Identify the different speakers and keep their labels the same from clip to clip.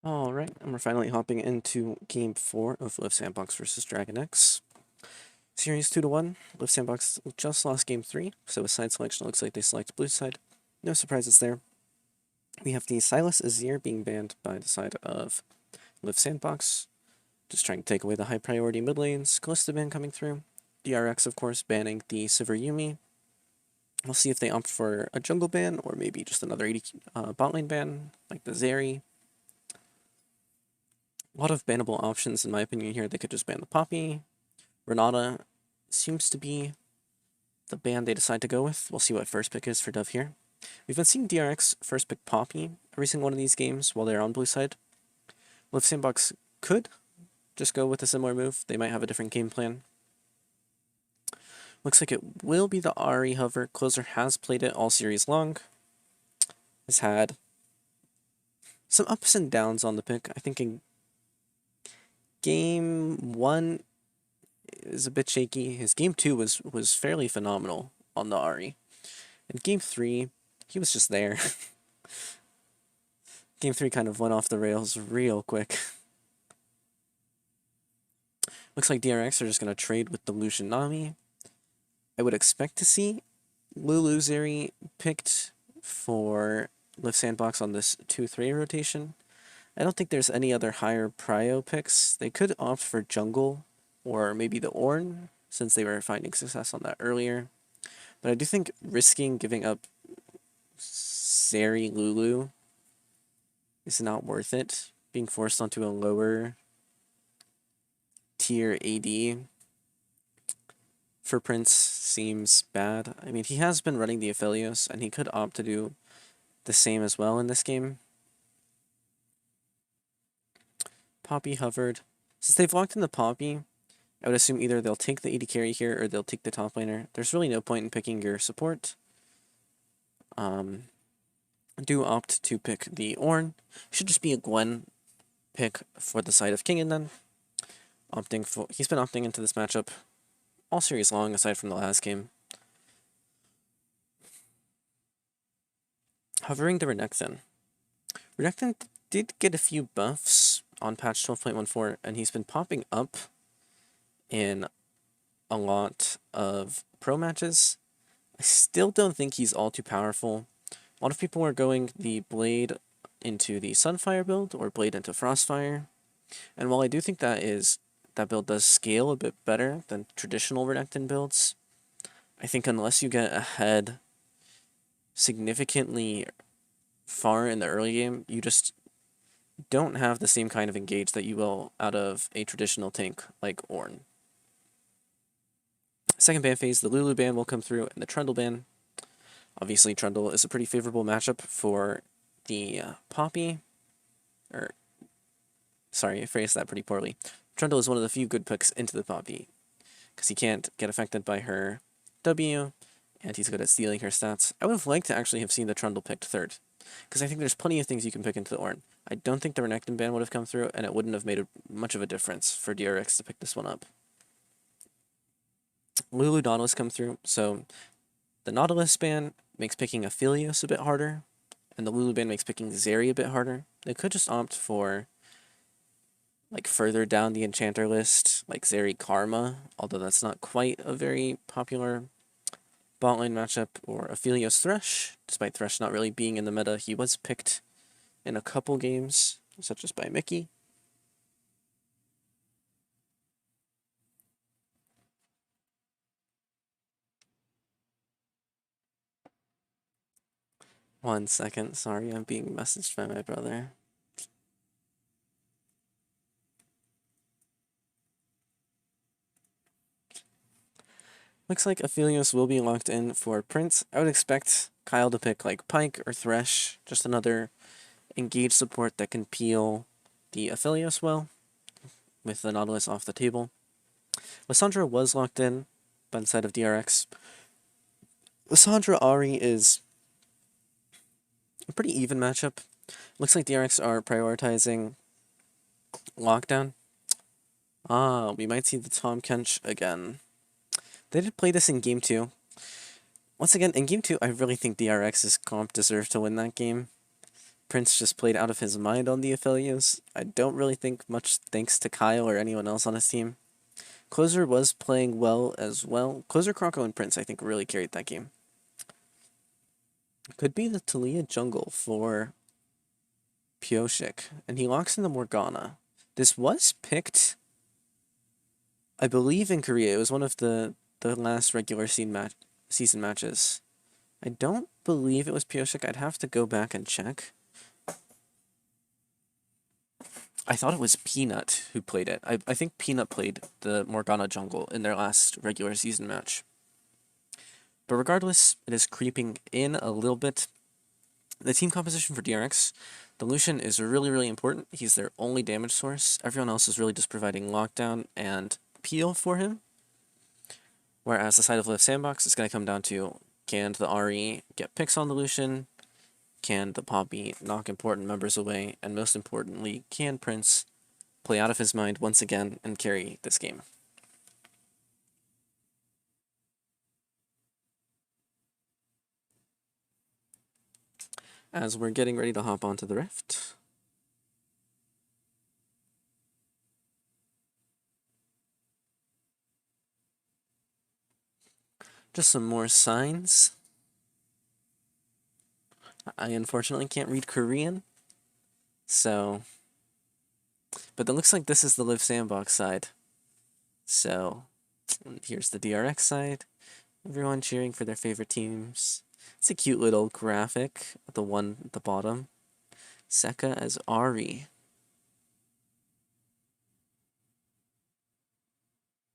Speaker 1: Alright, and we're finally hopping into Game 4 of Live Sandbox versus Dragon X. Series 2-1. Live Sandbox just lost Game 3, so with side selection, it looks like they select blue side. No surprises there. We have the Silas Azir being banned by the side of Live Sandbox, just trying to take away the high priority mid lanes. Kalista ban coming through. DRX, of course, banning the Sivir Yumi. We'll see if they opt for a jungle ban or maybe just another 80 bot lane ban, like the Zeri. A lot of bannable options in my opinion here. They could just ban the Poppy. Renata seems to be the ban they decide to go with. We'll see what first pick is for Dove here. We've been seeing DRX first pick Poppy every single one of these games while they're on blue side. Live Sandbox could just go with a similar move. They might have a different game plan. Looks like it will be the Ahri hover. Closer has played it all series long. Has had some ups and downs on the pick. I think in game 1 is a bit shaky. His game 2 was fairly phenomenal on the Ahri. In game 3, he was just there. Game 3 kind of went off the rails real quick. Looks like DRX are just going to trade with the Lucian Nami. I would expect to see Lulu Zeri picked for Live Sandbox on this 2-3 rotation. I don't think there's any other higher prio picks. They could opt for jungle or maybe the Ornn, since they were finding success on that earlier. But I do think risking giving up Zeri Lulu is not worth it. Being forced onto a lower tier AD for Prince seems bad. I mean, he has been running the Aphelios, and he could opt to do the same as well in this game. Poppy hovered. Since they've locked in the Poppy, I would assume either they'll take the AD carry here or they'll take the top laner. There's really no point in picking your support. Do opt to pick the Ornn. Should just be a Gwen pick for the side of King, and then he's been opting into this matchup all series long, aside from the last game. Hovering the Renekton. Renekton did get a few buffs on patch 12.14, and he's been popping up in a lot of pro matches. I still don't think he's all too powerful. A lot of people are going the Blade into the Sunfire build or Blade into Frostfire. And while I do think that build does scale a bit better than traditional Renekton builds, I think unless you get ahead significantly far in the early game, you just don't have the same kind of engage that you will out of a traditional tank like Ornn. Second ban phase, the Lulu ban will come through, and the Trundle ban. Obviously, Trundle is a pretty favorable matchup for the Poppy. Sorry, I phrased that pretty poorly. Trundle is one of the few good picks into the Poppy, because he can't get affected by her W, and he's good at stealing her stats. I would have liked to actually have seen the Trundle picked third, because I think there's plenty of things you can pick into the Ornn. I don't think the Renekton ban would have come through, and it wouldn't have made much of a difference for DRX to pick this one up. Lulu Nautilus come through, so the Nautilus ban makes picking Aphelios a bit harder, and the Lulu ban makes picking Zeri a bit harder. They could just opt for, like, further down the enchanter list, like Zeri Karma, although that's not quite a very popular bot lane matchup, or Aphelios Thresh. Despite Thresh not really being in the meta, he was picked in a couple games, such as by Mickey. One second, sorry, I'm being messaged by my brother. Looks like Aphelios will be locked in for Prince. I would expect Kyle to pick like Pike or Thresh, just another engaged support that can peel the Aphelios well, with the Nautilus off the table. Lissandra was locked in by the side of DRX. Lissandra Ahri is a pretty even matchup. Looks like DRX are prioritizing lockdown. We might see the Tom Kench again. They did play this in game 2. Once again, in game 2, I really think DRX's comp deserved to win that game. Prince just played out of his mind on the Aphelios. I don't really think much thanks to Kyle or anyone else on his team. Closer was playing well as well. Closer, Kroko, and Prince, I think, really carried that game. Could be the Talia jungle for Pioshik, and he locks in the Morgana. This was picked, I believe, in Korea. It was one of the last regular season matches. I don't believe it was Pioshik. I'd have to go back and check. I thought it was Peanut who played it. I think Peanut played the Morgana jungle in their last regular season match. But regardless, it is creeping in a little bit. The team composition for DRX, the Lucian is really, really important. He's their only damage source. Everyone else is really just providing lockdown and peel for him. Whereas the side of Lift Sandbox is going to come down to, can the RE get picks on the Lucian? Can the Poppy knock important members away? And most importantly, can Prince play out of his mind once again and carry this game? As we're getting ready to hop onto the Rift. Just some more signs. I unfortunately can't read Korean, so... But it looks like this is the Live Sandbox side. So, here's the DRX side. Everyone cheering for their favorite teams. It's a cute little graphic, the one at the bottom. Seka as Ari.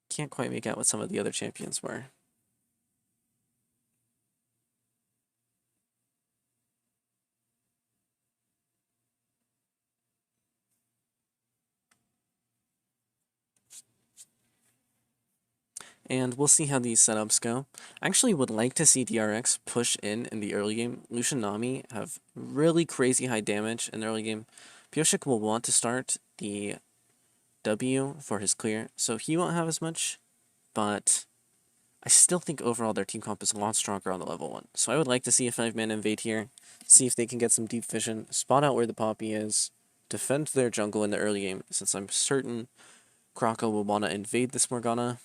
Speaker 1: Can't quite make out what some of the other champions were. And we'll see how these setups go. I actually would like to see DRX push in the early game. Lucian Nami have really crazy high damage in the early game. Pioshik will want to start the W for his clear, so he won't have as much, but I still think overall their team comp is a lot stronger on the level 1. So I would like to see a 5-man invade here, see if they can get some deep vision, spot out where the Poppy is, defend their jungle in the early game, since I'm certain Kroko will want to invade this Morgana.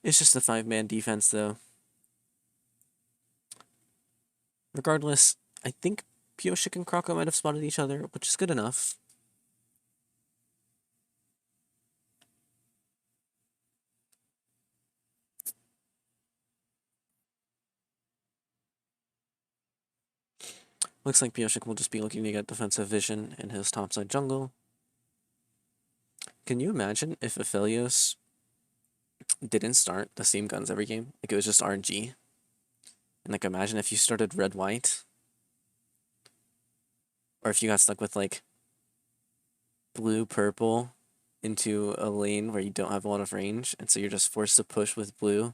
Speaker 1: It's just a 5-man defense, though. Regardless, I think Pioshik and Kroko might have spotted each other, which is good enough. Looks like Pioshik will just be looking to get defensive vision in his topside jungle. Can you imagine if Aphelios didn't start the same guns every game? Like, it was just RNG. And, like, imagine if you started red-white. Or if you got stuck with, like, blue-purple into a lane where you don't have a lot of range, and so you're just forced to push with blue.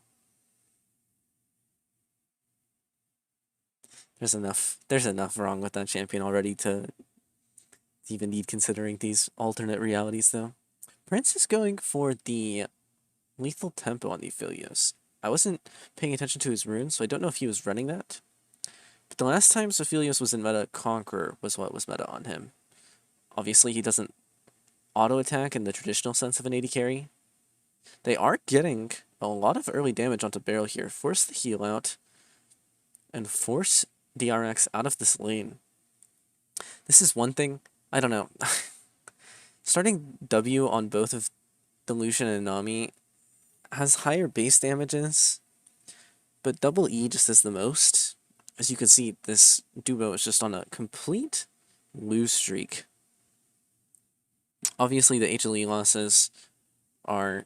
Speaker 1: There's enough wrong with that champion already to even need considering these alternate realities, though. Prince is going for the lethal tempo on the Aphelios. I wasn't paying attention to his runes, so I don't know if he was running that. But the last time Aphelios was in meta, Conqueror was what was meta on him. Obviously, he doesn't auto-attack in the traditional sense of an AD carry. They are getting a lot of early damage onto Barrel here. Force the heal out, and force DRX out of this lane. This is one thing, I don't know. Starting W on both of the Lucian and Nami has higher base damages, but double E just does the most. As you can see, this duo is just on a complete lose streak. Obviously, the HLE losses are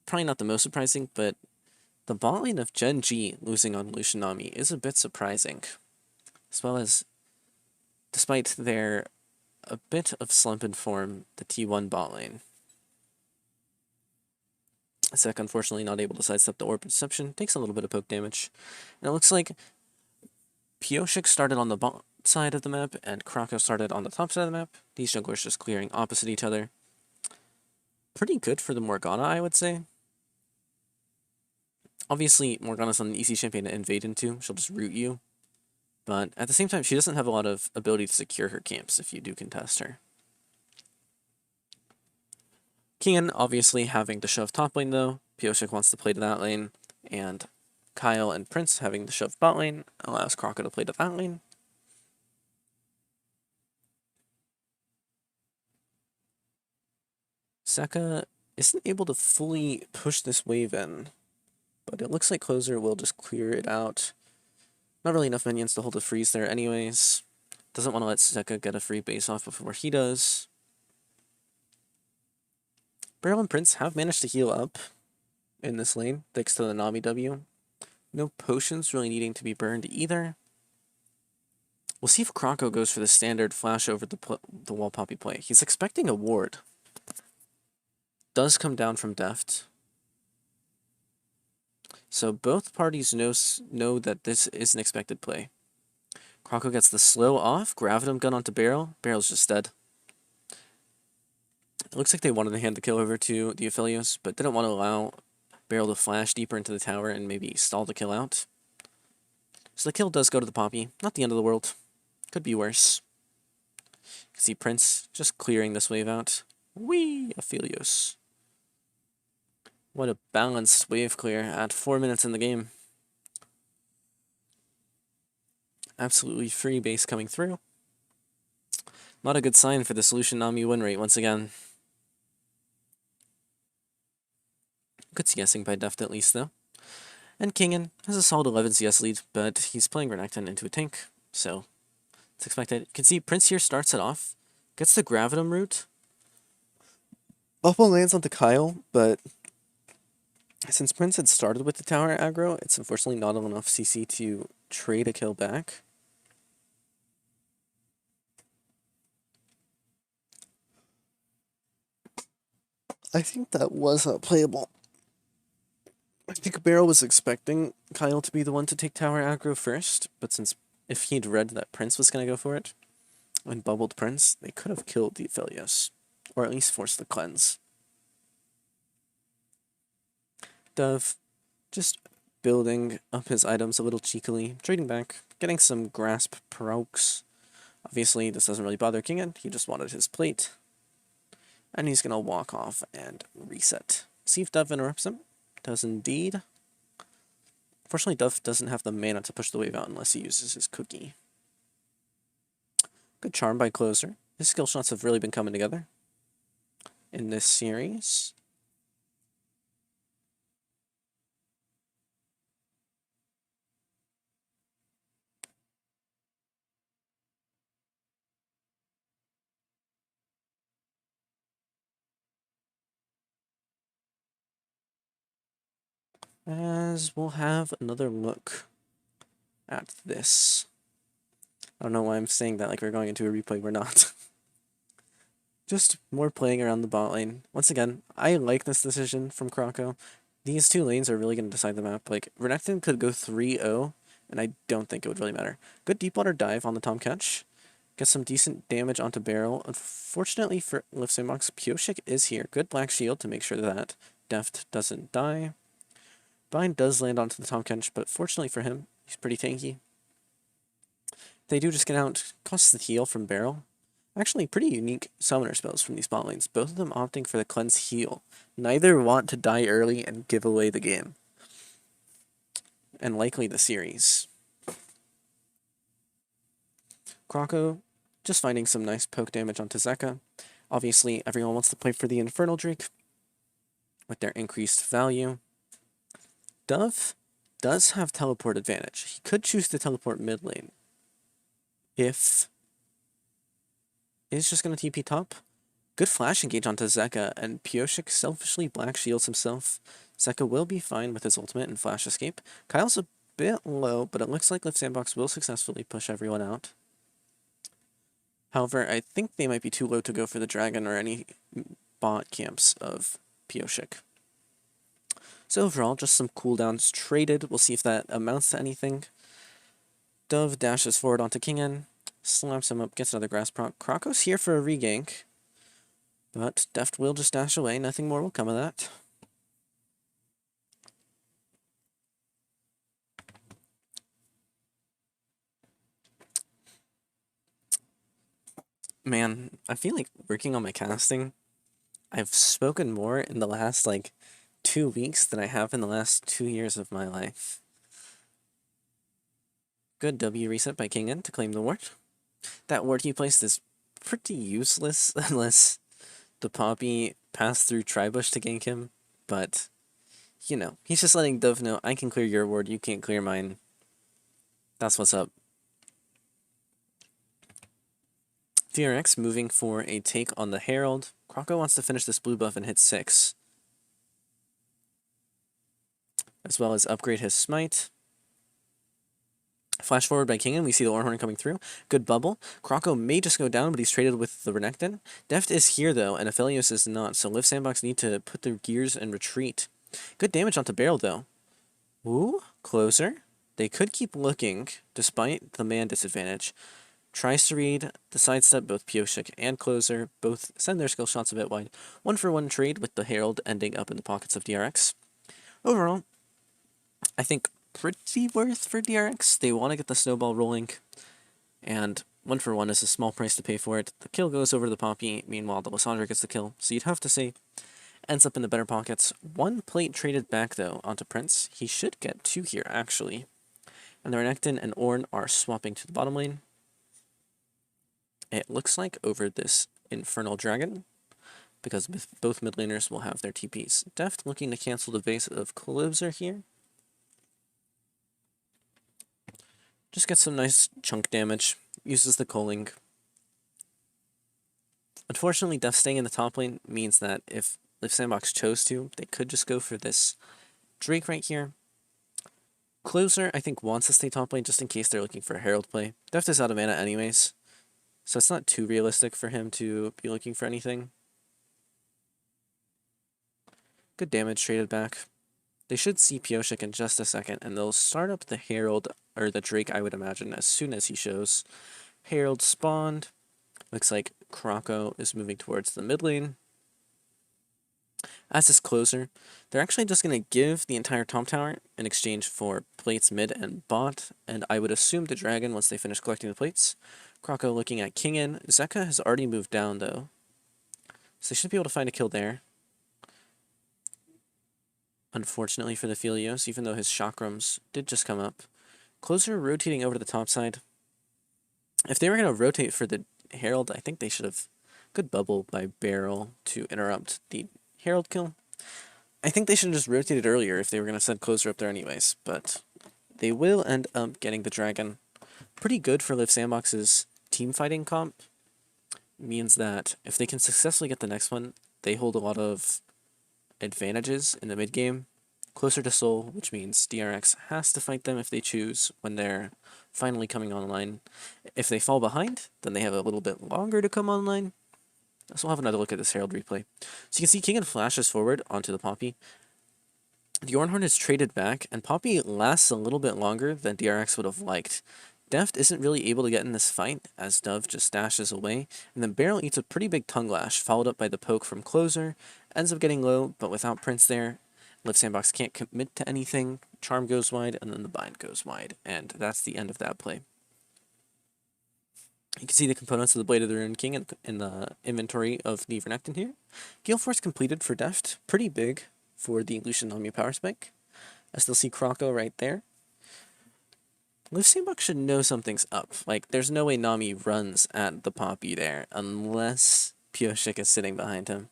Speaker 1: probably not the most surprising, but the bot lane of Gen G losing on Lucian Nami is a bit surprising. As well as, despite their a bit of slump in form, the T1 bot lane. Sek unfortunately not able to sidestep the orb deception, takes a little bit of poke damage. And it looks like Pioshik started on the bot side of the map, and Kroko started on the top side of the map. These junglers just clearing opposite each other. Pretty good for the Morgana, I would say. Obviously, Morgana's not an easy champion to invade into. She'll just root you. But at the same time, she doesn't have a lot of ability to secure her camps if you do contest her. Kian obviously having to shove top lane though. Pioshik wants to play to that lane, and Kyle and Prince having to shove bot lane allows Croco to play to that lane. Zeka isn't able to fully push this wave in, but it looks like Closer will just clear it out. Not really enough minions to hold a freeze there anyways. Doesn't want to let Zeka get a free base off before he does. Beryl and Prince have managed to heal up in this lane, thanks to the Nami W. No potions really needing to be burned either. We'll see if Croco goes for the standard flash over the wall poppy play. He's expecting a ward. Does come down from Deft. So both parties know that this is an expected play. Croco gets the slow off, Gravitum gun onto Beryl. Beryl's just dead. It looks like they wanted to hand the kill over to the Aphelios, but didn't want to allow Beryl to flash deeper into the tower and maybe stall the kill out. So the kill does go to the Poppy. Not the end of the world. Could be worse. You can see Prince just clearing this wave out. Whee! Aphelios. What a balanced wave clear at 4 minutes in the game. Absolutely free base coming through. Not a good sign for the Solution Nami win rate once again. Good CSing by Deft at least though. And Kingen has a solid 11 CS lead, but he's playing Renekton into a tank, so it's expected. You can see Prince here starts it off, gets the Gravitum route. Buffalo lands onto Kyle, but since Prince had started with the tower aggro, it's unfortunately not enough CC to trade a kill back. I think that was playable. I think Beryl was expecting Kyle to be the one to take tower aggro first, but since if he'd read that Prince was going to go for it and bubbled Prince, they could have killed the Aphelios, or at least forced the cleanse. Dove just building up his items a little cheekily, trading back, getting some grasp prokes. Obviously, this doesn't really bother Kingen, he just wanted his plate. And he's going to walk off and reset. See if Dove interrupts him. Does indeed. Fortunately, Dove doesn't have the mana to push the wave out unless he uses his cookie. Good charm by Closer. His skill shots have really been coming together in this series. As we'll have another look at this. I don't know why I'm saying that like we're going into a replay, we're not. Just more playing around the bot lane. Once again, I like this decision from Croco. These two lanes are really going to decide the map. Like, Renekton could go 3-0, and I don't think it would really matter. Good deep water dive on the Tom Catch. Get some decent damage onto Beryl. Unfortunately for Lift Sandbox, Pioshik is here. Good black shield to make sure that Deft doesn't die. Bind does land onto the Tom Catch, but fortunately for him, he's pretty tanky. They do just get out, costs the heal from Beryl. Actually, pretty unique summoner spells from these bot lanes, both of them opting for the cleanse heal. Neither want to die early and give away the game. And likely the series. Croco just finding some nice poke damage onto Zeka. Obviously, everyone wants to play for the Infernal Drake with their increased value. Dove does have teleport advantage. He could choose to teleport mid lane if is just going to TP top. Good flash engage onto Zeka, and Pioshik selfishly black shields himself. Zeka will be fine with his ultimate and flash escape. Kyle's a bit low, but it looks like Lift Sandbox will successfully push everyone out. However, I think they might be too low to go for the dragon or any bot camps of Pioshik. So overall, just some cooldowns traded. We'll see if that amounts to anything. Dove dashes forward onto Kingen, slaps him up, gets another grass proc. Croco's here for a regank, but Deft will just dash away. Nothing more will come of that. Man, I feel like working on my casting, I've spoken more in the last, like, 2 weeks than I have in the last 2 years of my life. Good W reset by King N to claim the ward. That ward he placed is pretty useless unless the Poppy passed through Tribush to gank him, but, you know, he's just letting Dove know, I can clear your ward, you can't clear mine. That's what's up. DRX moving for a take on the Herald. Croco wants to finish this blue buff and hit 6. As well as upgrade his smite. Flash forward by Kingen, we see the Ornhorn coming through. Good bubble. Croco may just go down, but he's traded with the Renekton. Deft is here though, and Aphelios is not, so Liv Sandbox need to put their gears and retreat. Good damage onto Barrel though. Ooh, closer. They could keep looking, despite the man disadvantage. Tries to read the sidestep, both Pioshik and Closer both send their skill shots a bit wide. 1-for-1 trade with the Herald ending up in the pockets of DRX. Overall, I think pretty worth for DRX. They want to get the snowball rolling, and 1-for-1 is a small price to pay for it. The kill goes over to the Poppy, meanwhile the Lysandra gets the kill, so you'd have to say ends up in the better pockets. 1 plate traded back though onto Prince. He should get 2 here actually. And the Renekton and Ornn are swapping to the bottom lane. It looks like over this Infernal Dragon, because both mid laners will have their TPs. Deft looking to cancel the base of Closer here. Just gets some nice chunk damage. Uses the culling. Unfortunately, Deft staying in the top lane means that if Sandbox chose to, they could just go for this Drake right here. Closer, I think, wants to stay top lane just in case they're looking for a Herald play. Deft is out of mana anyways, so it's not too realistic for him to be looking for anything. Good damage traded back. They should see Pioshik in just a second, and they'll start up the Herald, or the Drake, I would imagine, as soon as he shows. Herald spawned. Looks like Croco is moving towards the mid lane. As is Closer. They're actually just going to give the entire top tower in exchange for plates mid and bot, and I would assume the dragon once they finish collecting the plates. Croco looking at Kingen. Zeka has already moved down, though, so they should be able to find a kill there. Unfortunately for the Philios, even though his chakrams did just come up. Closer rotating over to the top side. If they were going to rotate for the Herald, I think they should have... Good bubble by Barrel to interrupt the Herald kill. I think they should have just rotated earlier if they were going to send Closer up there anyways, but they will end up getting the dragon. Pretty good for Liv Sandbox's team fighting comp. Means that if they can successfully get the next one, they hold a lot of advantages in the mid game. Closer to Soul, which means DRX has to fight them if they choose when they're finally coming online. If they fall behind, then they have a little bit longer to come online. So we'll have another look at this Herald replay. So you can see Kingen flashes forward onto the Poppy. The Ornhorn is traded back, and Poppy lasts a little bit longer than DRX would have liked. Deft isn't really able to get in this fight, as Dove just dashes away, and then Barrel eats a pretty big tongue lash, followed up by the poke from Closer, ends up getting low, but without Prince there, Liv Sandbox can't commit to anything, Charm goes wide, and then the Bind goes wide, and that's the end of that play. You can see the components of the Blade of the Rune King in the inventory of the Renekton here. Gale Force completed for Deft, pretty big for the Lucian Nami Power Spike. I still see Croco right there. Liv Sandbox should know something's up. Like, there's no way Nami runs at the Poppy there, unless Pioshik is sitting behind him.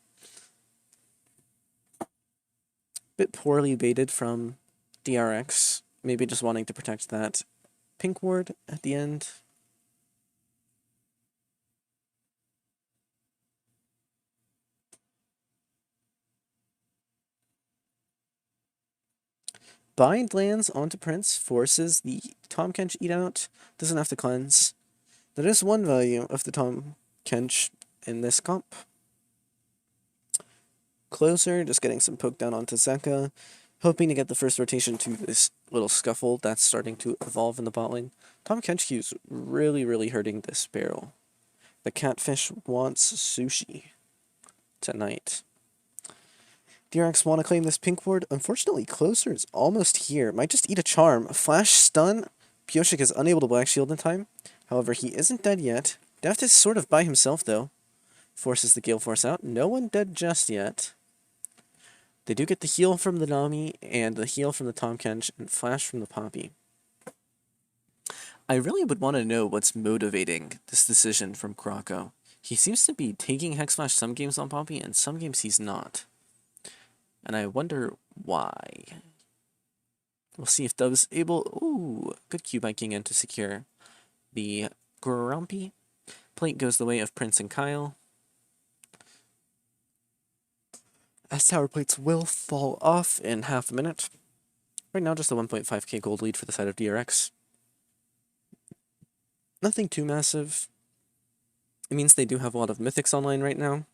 Speaker 1: Bit poorly baited from DRX, maybe just wanting to protect that pink ward at the end. Bind lands onto Prince, forces the Tahm Kench eat out, doesn't have to cleanse. That is one value of the Tahm Kench in this comp. Closer, just getting some poke down onto Zeka, hoping to get the first rotation to this little scuffle that's starting to evolve in the bot lane. Tahm Kench Q's really hurting this barrel. The catfish wants sushi tonight. DRX want to claim this pink ward. Unfortunately, Closer is almost here. Might just eat a charm. Flash stun. Pioshik is unable to black shield in time. However, he isn't dead yet. Deft is sort of by himself, though. Forces the Gale Force out. No one dead just yet. They do get the heal from the Nami and the heal from the Tahm Kench and flash from the Poppy. I really would want to know what's motivating this decision from Krako. He seems to be taking Hex Flash some games on Poppy, and some games he's not. And I wonder why. We'll see if Dove's able... Ooh, good Q by King in to secure the Grumpy. Plate goes the way of Prince and Kyle. As tower plates will fall off in half a minute. Right now, just a 1.5k gold lead for the side of DRX. Nothing too massive. It means they do have a lot of mythics online right now.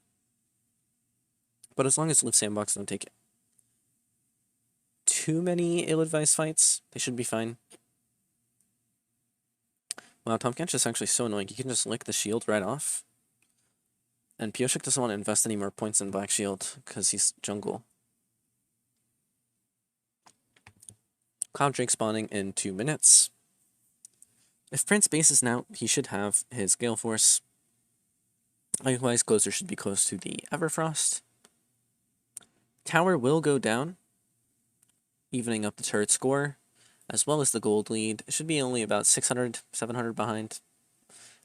Speaker 1: But as long as Live Sandbox don't take too many ill-advised fights, they should be fine. Wow, Tahm Kench is actually so annoying. You can just lick the shield right off. And Pioshik doesn't want to invest any more points in Black Shield because he's jungle. Cloud Drake spawning in 2 minutes. If Prince bases now, he should have his Gale Force. Likewise, Closer should be close to the Everfrost. Tower will go down, evening up the turret score, as well as the gold lead. It should be only about 600, 700 behind.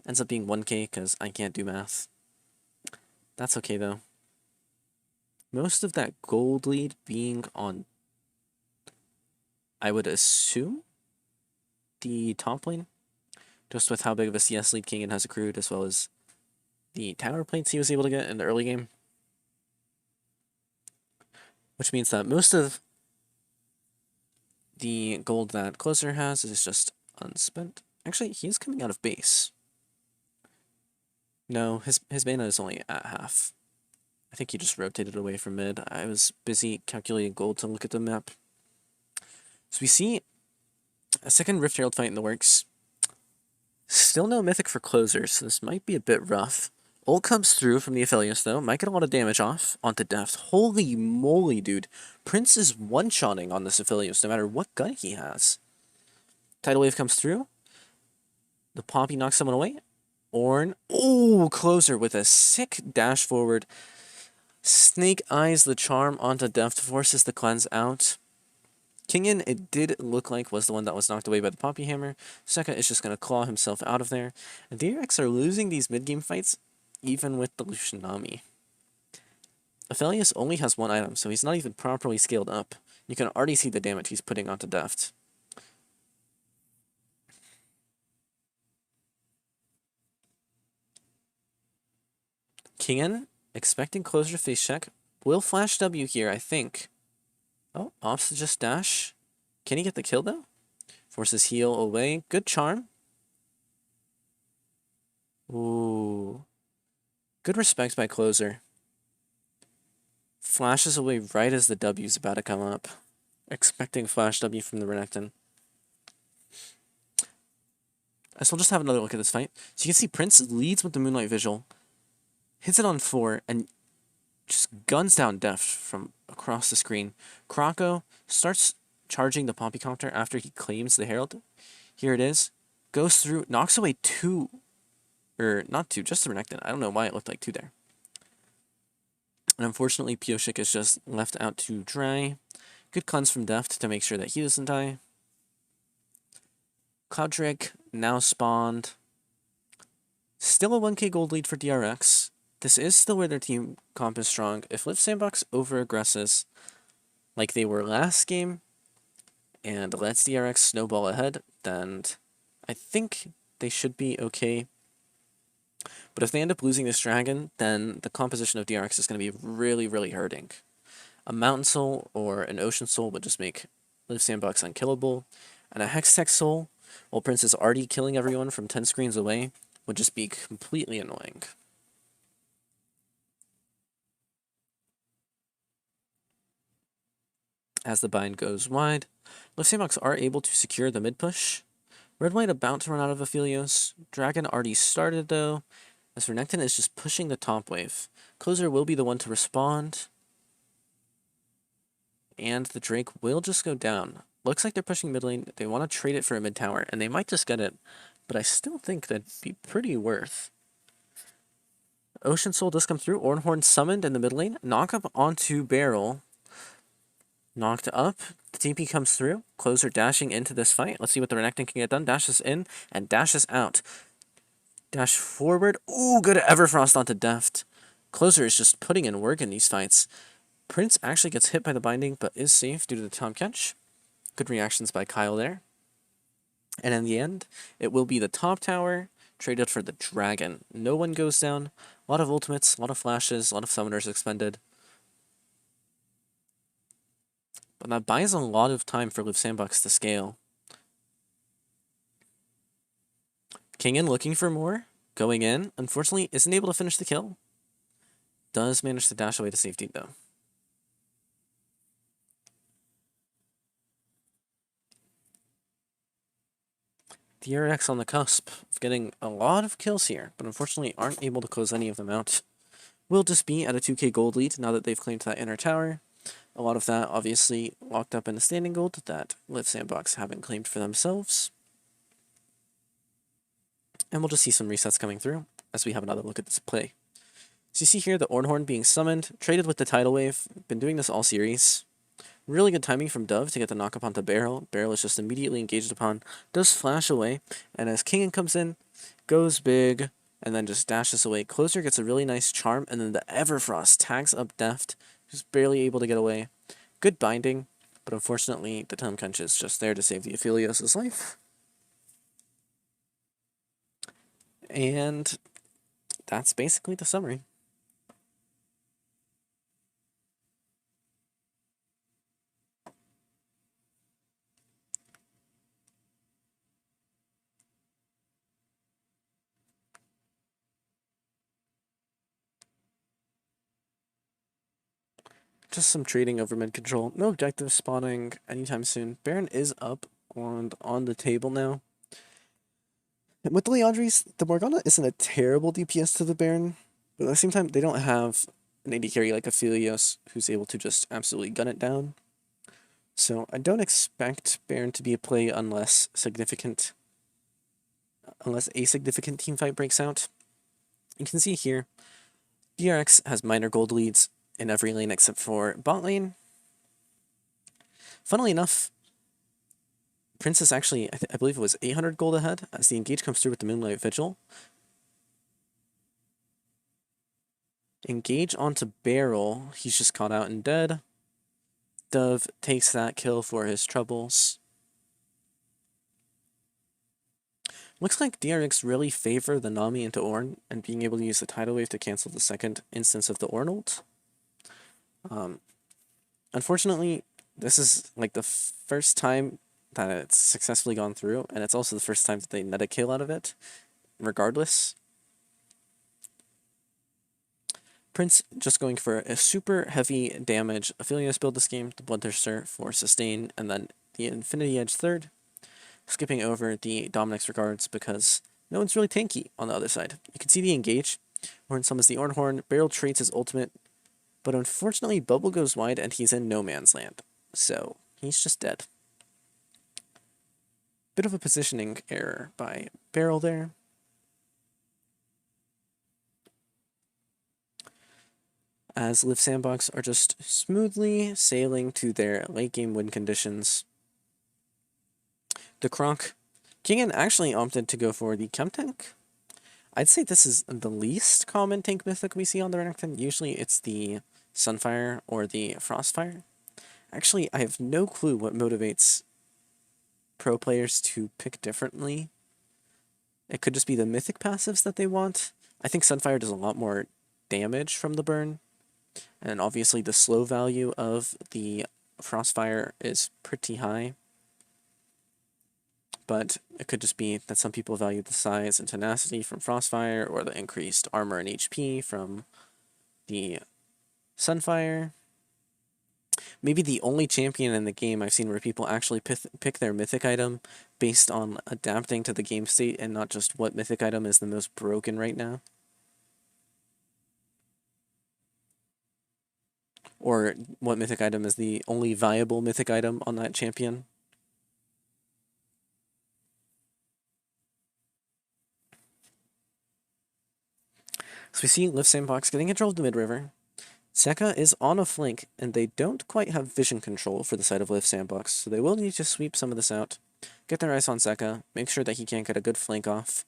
Speaker 1: Ends up being 1k because I can't do math. That's okay though. Most of that gold lead being on, I would assume, the top lane. Just with how big of a CS lead King has accrued, as well as the tower plates he was able to get in the early game. Which means that most of the gold that Closer has is just unspent. Actually, he is coming out of base. No, his mana is only at half. I think he just rotated away from mid. I was busy calculating gold to look at the map. So we see a second Rift Herald fight in the works. Still no mythic for Closer, so this might be a bit rough. Ult comes through from the Aphelios, though. Might get a lot of damage off onto Deft. Holy moly, dude. Prince is one-shotting on this Aphelios, no matter what gun he has. Tidal Wave comes through. The Poppy knocks someone away. Ornn. Oh, Closer with a sick dash forward. Snake Eyes the Charm onto Deft, forces the cleanse out. Kingin, it did look like, was the one that was knocked away by the Poppy Hammer. Seka is just going to claw himself out of there. And DRX are losing these mid-game fights, even with the Lucian Nami. Aphelios only has 1 item, so he's not even properly scaled up. You can already see the damage he's putting onto Deft. Kingin, expecting Closer face check, will flash W here, I think. Oh, opts to just dash. Can he get the kill, though? Forces heal away. Good charm. Ooh. Good respect by Closer. Flashes away right as the W's about to come up. Expecting flash W from the Renekton. So we'll just have another look at this fight. So you can see Prince leads with the Moonlight Vigil. Hits it on 4 and just guns down Deft from across the screen. Krako starts charging the Poppy counter after he claims the Herald. Here it is. Goes through, knocks away 2. Or not 2, just the Renekton. I don't know why it looked like 2 there. And unfortunately, Pioshik is just left out to dry. Good cleanse from Deft to make sure that he doesn't die. Cloud Drake now spawned. Still a 1k gold lead for DRX. This is still where their team comp is strong. If Live Sandbox over-aggresses like they were last game and lets DRX snowball ahead, then I think they should be okay. But if they end up losing this dragon, then the composition of DRX is going to be really, really hurting. A Mountain Soul or an Ocean Soul would just make Live Sandbox unkillable. And a Hextech Soul, while Prince is already killing everyone from 10 screens away, would just be completely annoying. As the bind goes wide, Live Sandbox are able to secure the mid push. Red White about to run out of Aphelios. Dragon already started though, as Renekton is just pushing the top wave. Closer will be the one to respond. And the Drake will just go down. Looks like they're pushing mid lane. They want to trade it for a mid tower, and they might just get it. But I still think that'd be pretty worth Ocean Soul does come through. Ornhorn summoned in the mid lane. Knock up onto Barrel. Knocked up. The TP comes through. Closer dashing into this fight. Let's see what the Renekton can get done. Dashes in and dashes out. Dash forward. Ooh, good Everfrost onto Deft. Closer is just putting in work in these fights. Prince actually gets hit by the binding, but is safe due to the Tom catch. Good reactions by Kyle there. And in the end, it will be the top tower traded for the dragon. No one goes down. A lot of ultimates, a lot of flashes, a lot of summoners expended. But that buys a lot of time for Live Sandbox to scale. Kingen looking for more. Going in. Unfortunately, isn't able to finish the kill. Does manage to dash away to safety, though. DRX on the cusp of getting a lot of kills here, but unfortunately aren't able to close any of them out. Will just be at a 2k gold lead now that they've claimed that inner tower. A lot of that obviously locked up in the standing gold that Live Sandbox haven't claimed for themselves. And we'll just see some resets coming through as we have another look at this play. So you see here the Ornhorn being summoned, traded with the Tidal Wave. Been doing this all series. Really good timing from Dove to get the knock up onto Barrel. Barrel is just immediately engaged upon, does flash away, and as Kingen comes in, goes big, and then just dashes away. Closer gets a really nice charm, and then the Everfrost tags up Deft, who's barely able to get away. Good binding, but unfortunately the Tom Crunch is just there to save the Aphelios' life. And that's basically the summary. Just some trading over mid control. No objective spawning anytime soon. Baron is up on the table now. And with the Leandries, the Morgana isn't a terrible DPS to the Baron, but at the same time, they don't have an AD carry like Aphelios who's able to just absolutely gun it down. So I don't expect Baron to be a play unless a significant team fight breaks out. You can see here, DRX has minor gold leads in every lane except for bot lane. Funnily enough, Princess actually, I believe it was 800 gold ahead as the engage comes through with the Moonlight Vigil. Engage onto Barrel. He's just caught out and dead. Dove takes that kill for his troubles. Looks like DRX really favor the Nami into Ornn and being able to use the Tidal Wave to cancel the second instance of the Ornn ult. Unfortunately, this is like the first time that it's successfully gone through, and it's also the first time that they net a kill out of it, regardless. Prince just going for a super heavy damage Aphelios build this game, the Bloodthirster for sustain, and then the Infinity Edge third, skipping over the Dominic's Regards because no one's really tanky on the other side. You can see the engage. Ornn summons the Ornhorn, Barrel trades his ultimate, but unfortunately Bubble goes wide and he's in no man's land, so he's just dead. Bit of a positioning error by Barrel there. As Live Sandbox are just smoothly sailing to their late game win conditions. The Kronk, Kingen actually opted to go for the Chem Tank. I'd say this is the least common tank mythic we see on the Renekton. Usually it's the Sunfire or the Frostfire. Actually, I have no clue what motivates pro players to pick differently. It could just be the mythic passives that they want. I think Sunfire does a lot more damage from the burn. And obviously the slow value of the Frostfire is pretty high. But it could just be that some people value the size and tenacity from Frostfire or the increased armor and HP from the Sunfire. Maybe the only champion in the game I've seen where people actually pick their mythic item based on adapting to the game state and not just what mythic item is the most broken right now. Or what mythic item is the only viable mythic item on that champion. So we see Lift Sandbox getting control of the mid-river. Zeka is on a flank, and they don't quite have vision control for the side of Lift Sandbox, so they will need to sweep some of this out, get their eyes on Zeka, make sure that he can't get a good flank off.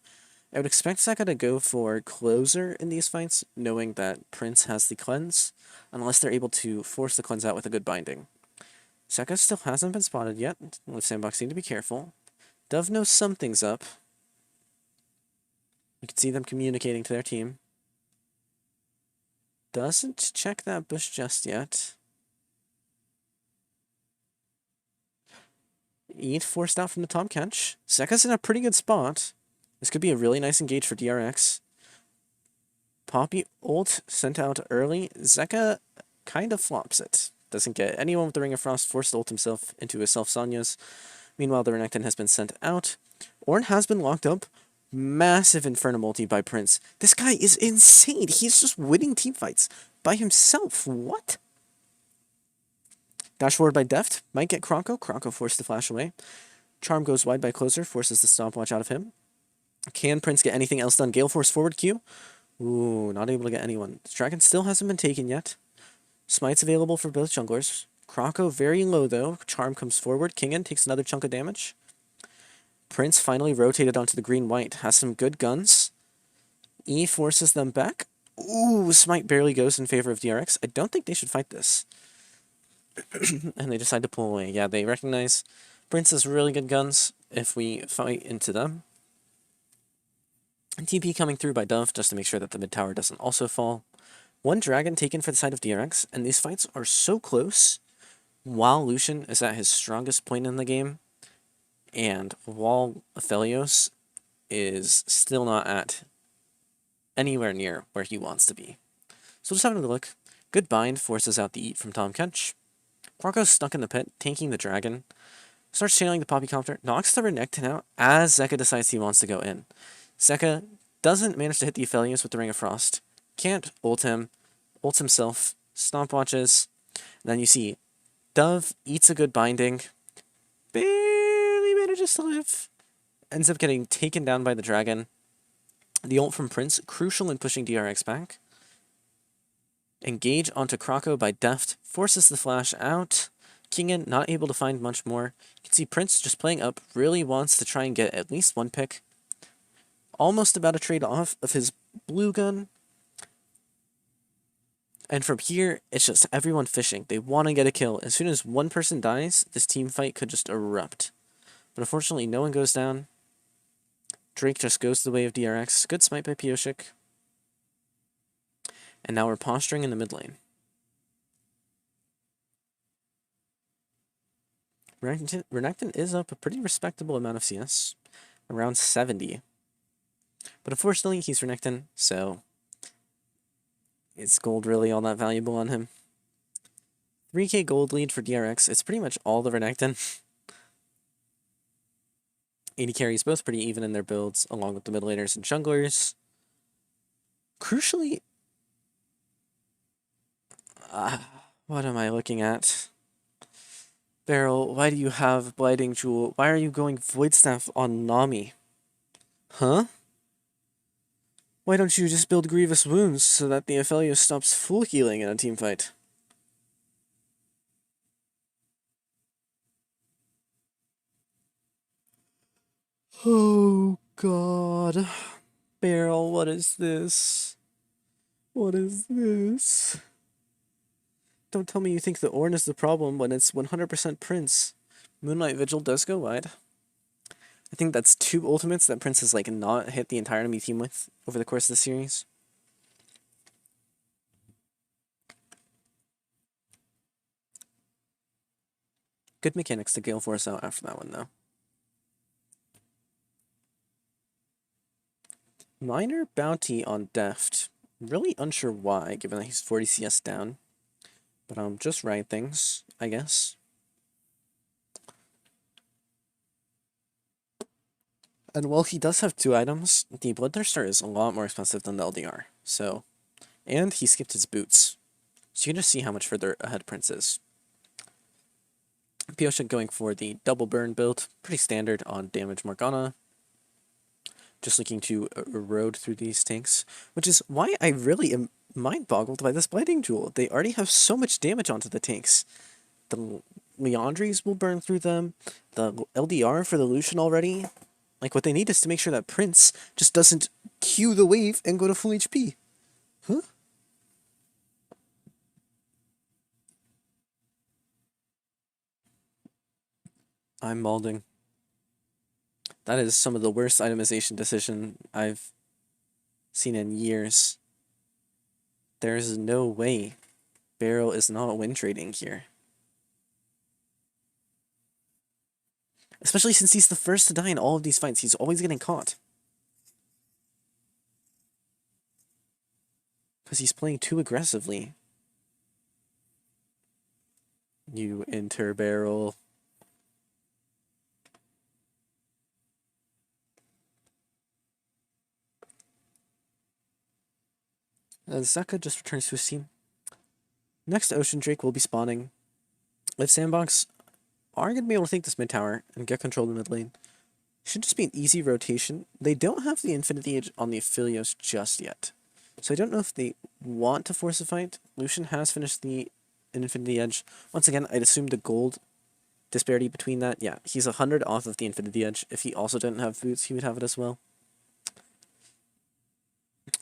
Speaker 1: I would expect Zeka to go for closer in these fights, knowing that Prince has the cleanse, unless they're able to force the cleanse out with a good binding. Zeka still hasn't been spotted yet. Lift Sandbox need to be careful. Dove knows something's up. You can see them communicating to their team. Doesn't check that bush just yet. Eat forced out from the top catch. Zeka's in a pretty good spot. This could be a really nice engage for DRX. Poppy ult sent out early. Zeka kind of flops it. Doesn't get anyone with the Ring of Frost, forced to ult himself into his self-Sonya's. Meanwhile, the Renekton has been sent out. Ornn has been locked up. Massive Inferno multi by Prince. This guy is insane. He's just winning teamfights by himself. What? Dash forward by Deft. Might get Kronko. Kronko forced to flash away. Charm goes wide by Closer. Forces the stopwatch out of him. Can Prince get anything else done? Gale Force forward Q. Ooh, not able to get anyone. The Dragon still hasn't been taken yet. Smite's available for both junglers. Kronko very low though. Charm comes forward. Kingen takes another chunk of damage. Prince finally rotated onto the green-white. Has some good guns. E forces them back. Ooh, Smite barely goes in favor of DRX. I don't think they should fight this. And they decide to pull away. Yeah, they recognize Prince has really good guns if we fight into them. And TP coming through by Dove just to make sure that the mid tower doesn't also fall. One dragon taken for the side of DRX, and these fights are so close while Lucian is at his strongest point in the game, and while Aphelios is still not at anywhere near where he wants to be. So just having a look. Good bind forces out the eat from Tom Kench. Kronko's stuck in the pit, tanking the dragon. Starts channeling the Poppy Copter, knocks the Renekton out as Zeka decides he wants to go in. Zeka doesn't manage to hit the Aphelios with the Ring of Frost. Can't ult him, ults himself, stopwatches. Then you see Dove eats a good binding, barely manages to live, ends up getting taken down by the dragon. The ult from Prince, crucial in pushing DRX back. Engage onto Kronko by Deft, forces the flash out. Kingen not able to find much more. You can see Prince just playing up, really wants to try and get at least one pick. Almost about to trade off of his blue gun. And from here, it's just everyone fishing. They want to get a kill. As soon as one person dies, this team fight could just erupt. But unfortunately, no one goes down. Drake just goes the way of DRX. Good smite by Pioshik. And now we're posturing in the mid lane. Renekton is up a pretty respectable amount of CS. Around 70. But unfortunately, he's Renekton, so is gold really all that valuable on him? 3k gold lead for DRX. It's pretty much all the Renekton. 80 carries, both pretty even in their builds, along with the mid laners and junglers. Crucially, what am I looking at? Beryl, why do you have Blighting Jewel? Why are you going Void Staff on Nami? Huh? Why don't you just build Grievous Wounds so that the Aphelios stops full healing in a teamfight? Oh god. Beryl, what is this? What is this? Don't tell me you think the Ornn is the problem when it's 100% Prince. Moonlight Vigil does go wide. I think that's 2 ultimates that Prince has like not hit the entire enemy team with over the course of the series. Good mechanics to Gale Force out after that one though. Minor bounty on Deft. Really unsure why, given that he's 40 CS down. But just right things, I guess. And while he does have 2 items, the Bloodthirster is a lot more expensive than the LDR. So, and he skipped his boots. So you can just see how much further ahead Prince is. Pioshik going for the double burn build, pretty standard on damage Morgana. just looking to erode through these tanks, which is why I really am mind-boggled by this Blighting Jewel. They already have so much damage onto the tanks. The Leandries will burn through them, the LDR for the Lucian already. Like, what they need is to make sure that Prince just doesn't Q the wave and go to full HP. Huh? I'm malding. That is some of the worst itemization decision I've seen in years. There's no way Barrel is not win trading here. Especially since he's the first to die in all of these fights. He's always getting caught. Because he's playing too aggressively. You enter Barrel. Zaka just returns to his team. Next, Ocean Drake will be spawning. If Sandbox are going to be able to take this mid tower and get control of the mid lane, should just be an easy rotation. They don't have the Infinity Edge on the Aphelios just yet. So I don't know if they want to force a fight. Lucian has finished the Infinity Edge. Once again, I'd assume the gold disparity between that. Yeah, he's 100 off of the Infinity Edge. If he also didn't have boots, he would have it as well.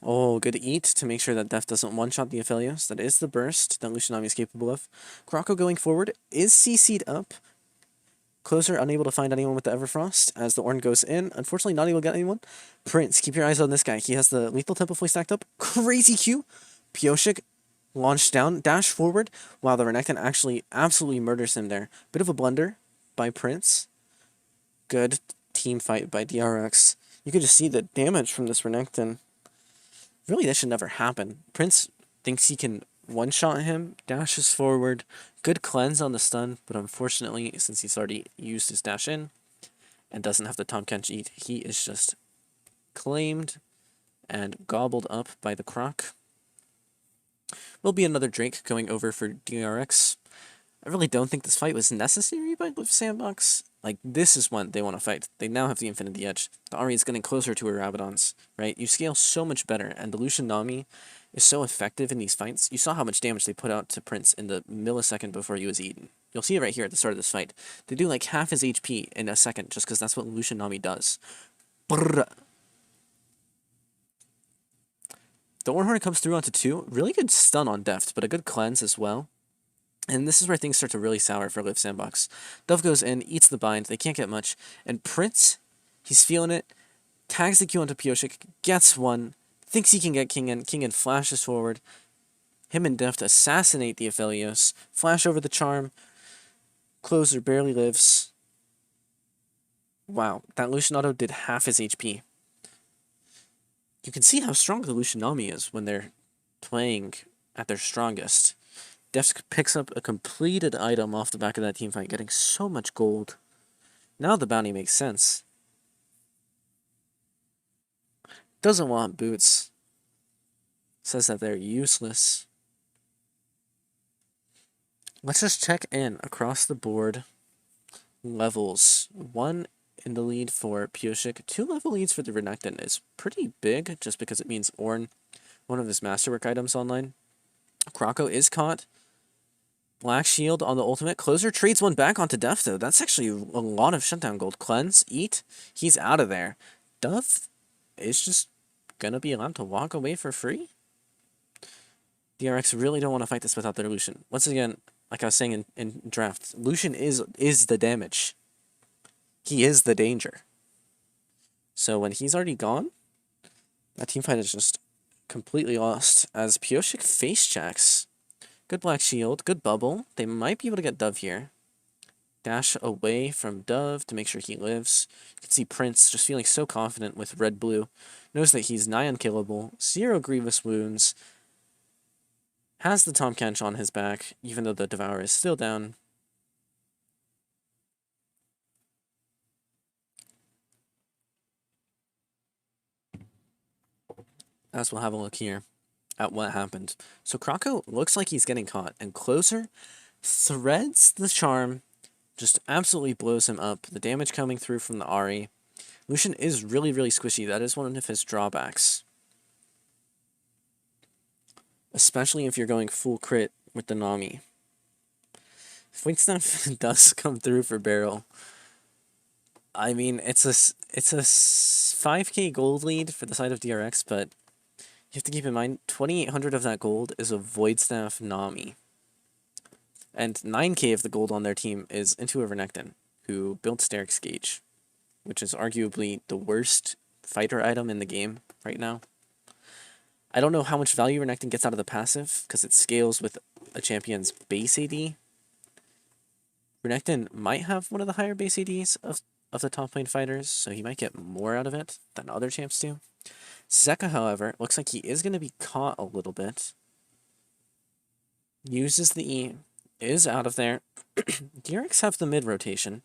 Speaker 1: Oh, good eat to make sure that Def doesn't one-shot the Aphelios. That is the burst that Lucian is capable of. Kroko going forward is CC'd up. Closer, unable to find anyone with the Everfrost as the Ornn goes in. Unfortunately, not able to get anyone. Prince, keep your eyes on this guy. He has the Lethal Temple Flea stacked up. Crazy Q. Pioshik launched down, dash forward. Wow, the Renekton actually absolutely murders him there. Bit of a blunder by Prince. Good team fight by DRX. You could just see the damage from this Renekton. Really, that should never happen. Prince thinks he can one-shot him, dashes forward, good cleanse on the stun, but unfortunately, since he's already used his dash in and doesn't have the Tahm Kench eat, he is just claimed and gobbled up by the Croc. Will be another Drake going over for DRX. I really don't think this fight was necessary by Liv Sandbox. Like, this is when they want to fight. They now have the Infinity Edge. The Ahri is getting closer to her Rabadons, right? You scale so much better, and the Lucian Nami is so effective in these fights. You saw how much damage they put out to Prince in the millisecond before he was eaten. You'll see it right here at the start of this fight. They do like half his HP in a second, just because that's what Lucian Nami does. Brrr. The Ornhorn comes through onto 2. Really good stun on Deft, but a good cleanse as well. And this is where things start to really sour for Liv Sandbox. Dove goes in, eats the bind, they can't get much. And Prince, he's feeling it, tags the Q onto Pioshik, gets one, thinks he can get King flashes forward. Him and Deft assassinate the Aphelios, flash over the charm, Closer barely lives. Wow, that Lucian auto did half his HP. You can see how strong the Lucian Nami is when they're playing at their strongest. Deft picks up a completed item off the back of that teamfight, getting so much gold. Now the bounty makes sense. Doesn't want boots. Says that they're useless. Let's just check in across the board. Levels. 1 in the lead for Pioshik. 2 level leads for the Renekton is pretty big, just because it means Ornn, one of his masterwork items online. Kroko is caught. Black Shield on the ultimate. Closer trades one back onto Def, though. That's actually a lot of shutdown gold. Cleanse, eat. He's out of there. Dove is just gonna be allowed to walk away for free? DRX really don't want to fight this without their Lucian. Once again, like I was saying in draft, Lucian is the damage. He is the danger. So when he's already gone, that teamfight is just completely lost as Pioshik face checks. Good Black Shield, good bubble. They might be able to get Dove here. Dash away from Dove to make sure he lives. You can see Prince just feeling so confident with red-blue. Knows that he's nigh unkillable. 0 grievous wounds. Has the Tahm Kench on his back, even though the Devourer is still down. As we'll have a look here at what happened. So Kroko looks like he's getting caught, and Closer threads the charm, just absolutely blows him up. The damage coming through from the Ahri. Lucian is really, really squishy. That is one of his drawbacks. Especially if you're going full crit with the Nami. If Wait Stuff does come through for Barrel, I mean, it's a 5k gold lead for the side of DRX, but you have to keep in mind, 2,800 of that gold is a Void Staff Nami. And 9k of the gold on their team is into a Renekton, who built DRX Gauge, which is arguably the worst fighter item in the game right now. I don't know how much value Renekton gets out of the passive, because it scales with a champion's base AD. Renekton might have one of the higher base ADs of the top lane fighters, so he might get more out of it than other champs do. Zeka, however, looks like he is going to be caught a little bit. Uses the E, is out of there. DRX have the mid rotation.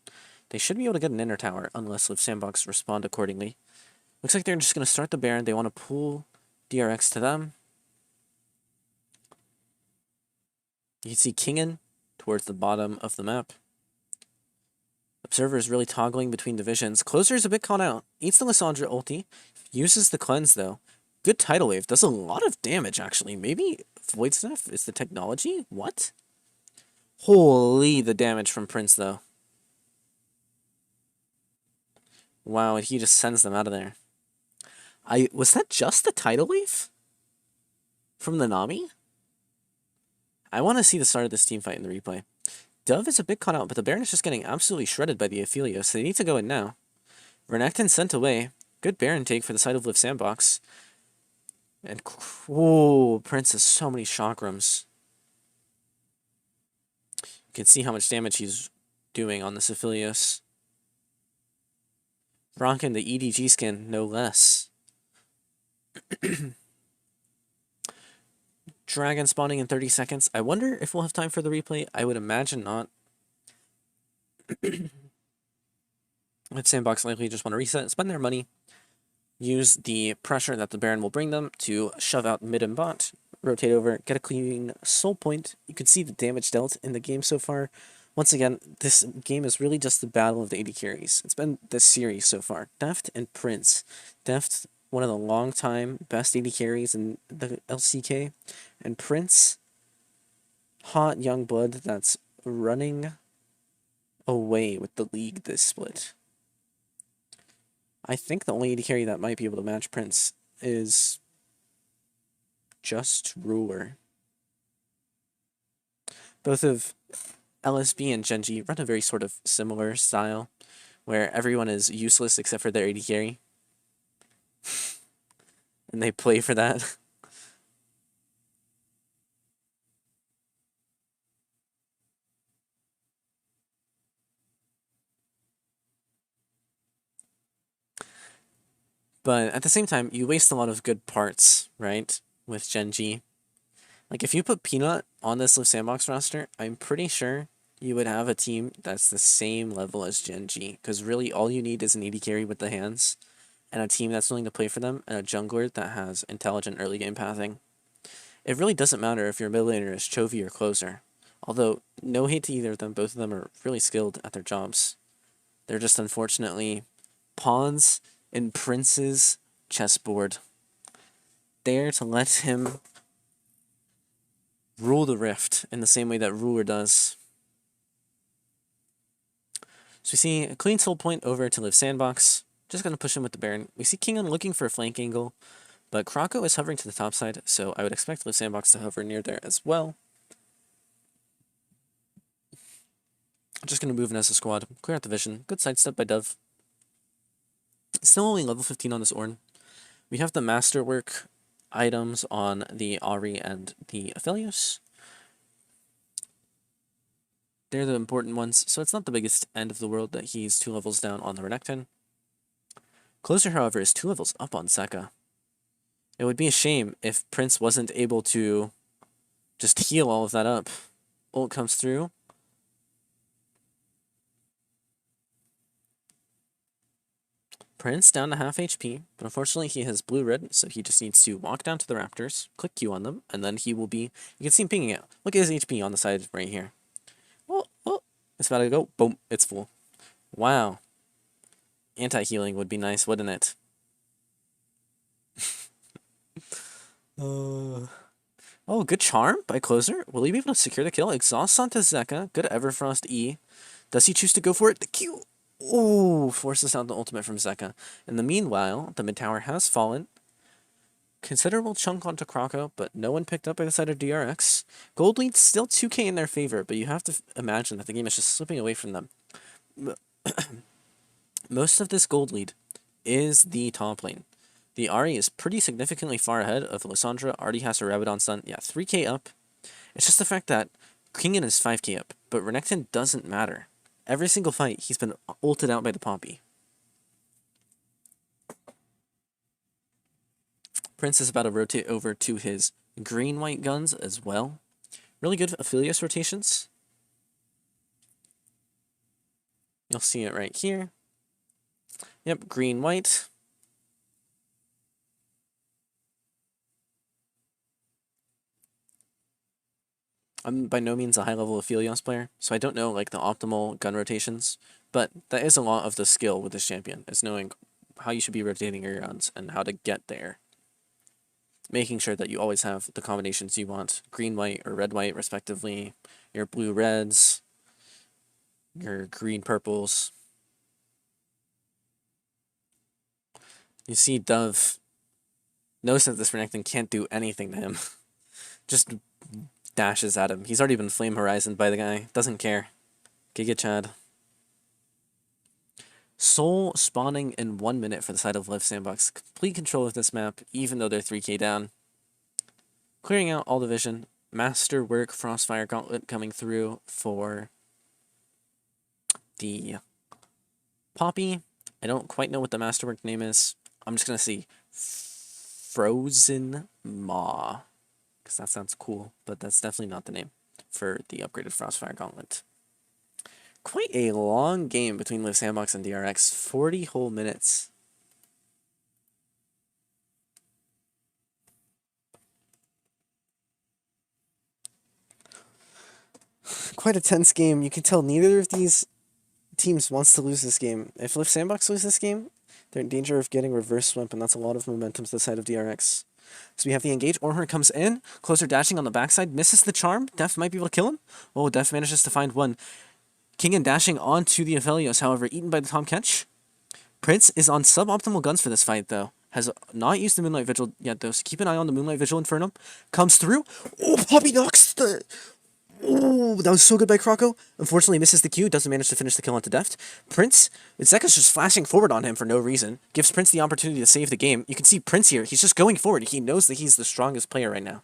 Speaker 1: They should be able to get an inner tower, unless Live Sandbox respond accordingly. Looks like they're just going to start the Baron. They want to pull DRX to them. You can see Kingen towards the bottom of the map. Observer is really toggling between divisions. Closer is a bit caught out. Eats the Lissandra ulti. Uses the cleanse, though. Good tidal wave. Does a lot of damage, actually. Maybe Void Staff is the technology? What? Holy, the damage from Prince, though. Wow, he just sends them out of there. Was that just the tidal wave? From the Nami? I want to see the start of this team fight in the replay. Dove is a bit caught out, but the Baron is just getting absolutely shredded by the Ophelia, so they need to go in now. Renekton sent away. Good Baron take for the side of Live Sandbox. And, oh, Prince has so many chakrams. You can see how much damage he's doing on this Aphelios. Rocking the EDG skin, no less. Dragon spawning in 30 seconds. I wonder if we'll have time for the replay. I would imagine not. If Sandbox likely just want to reset, spend their money, use the pressure that the Baron will bring them to shove out mid and bot, rotate over, get a clean soul point. You can see the damage dealt in the game so far. Once again, this game is really just the battle of the AD carries. It's been this series so far. Deft and Prince. Deft, one of the long-time best AD carries in the LCK. And Prince, hot young blood that's running away with the league this split. I think the only AD carry that might be able to match Prince is just Ruler. Both of LSB and Genji run a very sort of similar style, where everyone is useless except for their AD carry. And they play for that. But at the same time, you waste a lot of good parts, right? With Genji. Like, if you put Peanut on this Live Sandbox roster, I'm pretty sure you would have a team that's the same level as Genji. Because really, all you need is an AD carry with the hands, and a team that's willing to play for them, and a jungler that has intelligent early game pathing. It really doesn't matter if your mid laner is Chovy or Closer. Although, no hate to either of them, both of them are really skilled at their jobs. They're just unfortunately pawns in Prince's chessboard. There to let him rule the rift in the same way that Ruler does. So we see a clean soul point over to Live Sandbox. Just going to push him with the Baron. We see Kingan looking for a flank angle, but Krako is hovering to the top side, so I would expect Live Sandbox to hover near there as well. Just going to move in as a squad, clear out the vision. Good sidestep by Dove. Still only level 15 on this Ornn. We have the Masterwork items on the Ahri and the Aphelios. They're the important ones, so it's not the biggest end of the world that he's 2 levels down on the Renekton. Closer, however, is 2 levels up on Zeka. It would be a shame if Prince wasn't able to just heal all of that up. Ult comes through. Prince down to half HP, but unfortunately he has blue-red, so he just needs to walk down to the Raptors, click Q on them, and then he will be... You can see him pinging it. Look at his HP on the side right here. Oh, it's about to go. Boom, it's full. Wow. Anti-healing would be nice, wouldn't it? Oh, good charm by Closer. Will he be able to secure the kill? Exhaust onto Zeka. Good Everfrost E. Does he choose to go for it? The Q. Oh, forces out the ultimate from Zeka. In the meanwhile, the mid tower has fallen. Considerable chunk onto Kroko, but no one picked up by the side of DRX. Gold lead's still 2k in their favor, but you have to imagine that the game is just slipping away from them. Most of this gold lead is the top lane. The Ahri is pretty significantly far ahead of Lissandra. Already has her Rabadon stun. Yeah, 3k up. It's just the fact that Kingen is 5k up, but Renekton doesn't matter. Every single fight, he's been ulted out by the Poppy. Prince is about to rotate over to his green-white guns as well. Really good Aphelios rotations. You'll see it right here. Yep, green-white. I'm by no means a high-level Aphelios player, so I don't know like the optimal gun rotations, but that is a lot of the skill with this champion, is knowing how you should be rotating your guns and how to get there. Making sure that you always have the combinations you want, green-white or red-white respectively, your blue-reds, your green-purples. You see Dove knows that this Renekton can't do anything to him. Just dashes at him. He's already been Flame Horizoned by the guy. Doesn't care. Giga Chad. Soul spawning in 1 minute for the side of Live Sandbox. Complete control of this map, even though they're 3k down. Clearing out all the vision. Masterwork Frostfire Gauntlet coming through for the Poppy. I don't quite know what the Masterwork name is. I'm just going to see Frozen Maw, because that sounds cool, but that's definitely not the name for the upgraded Frostfire Gauntlet. Quite a long game between Live Sandbox and DRX, 40 whole minutes. Quite a tense game. You can tell neither of these teams wants to lose this game. If Live Sandbox lose this game, they're in danger of getting reverse swept, and that's a lot of momentum to the side of DRX. So we have the engage. Ornhorn comes in, Closer dashing on the backside, misses the charm. Def might be able to kill him. Oh, Def manages to find one. Kingen dashing onto the Aphelios, however, eaten by the Tom Catch. Prince is on suboptimal guns for this fight, though. Has not used the Moonlight Vigil yet, though, so keep an eye on the Moonlight Vigil Infernum. Comes through. Oh, Poppy knocks the... Oh, that was so good by Kroko. Unfortunately, misses the Q. Doesn't manage to finish the kill onto Deft. Prince, Zeka's just flashing forward on him for no reason. Gives Prince the opportunity to save the game. You can see Prince here. He's just going forward. He knows that he's the strongest player right now.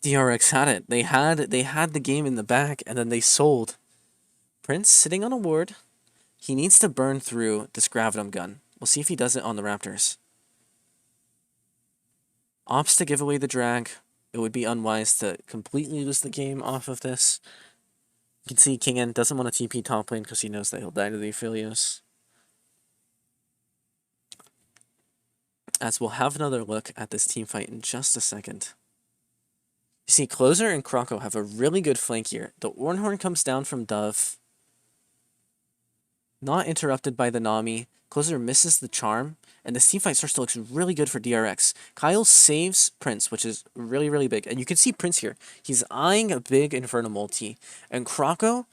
Speaker 1: DRX had it. They had the game in the back, and then they sold. Prince sitting on a ward. He needs to burn through this Gravitum gun. We'll see if he does it on the Raptors. Opts to give away the drag. It would be unwise to completely lose the game off of this. You can see Kingen doesn't want to TP top lane because he knows that he'll die to the Aphelios. As we'll have another look at this team fight in just a second. You see, Closer and Kroko have a really good flank here. The Ornhorn comes down from Dove. Not interrupted by the Nami. Closer misses the charm, and this teamfight starts to look really good for DRX. Kyle saves Prince, which is really, really big. And you can see Prince here. He's eyeing a big Inferno multi, and Kroko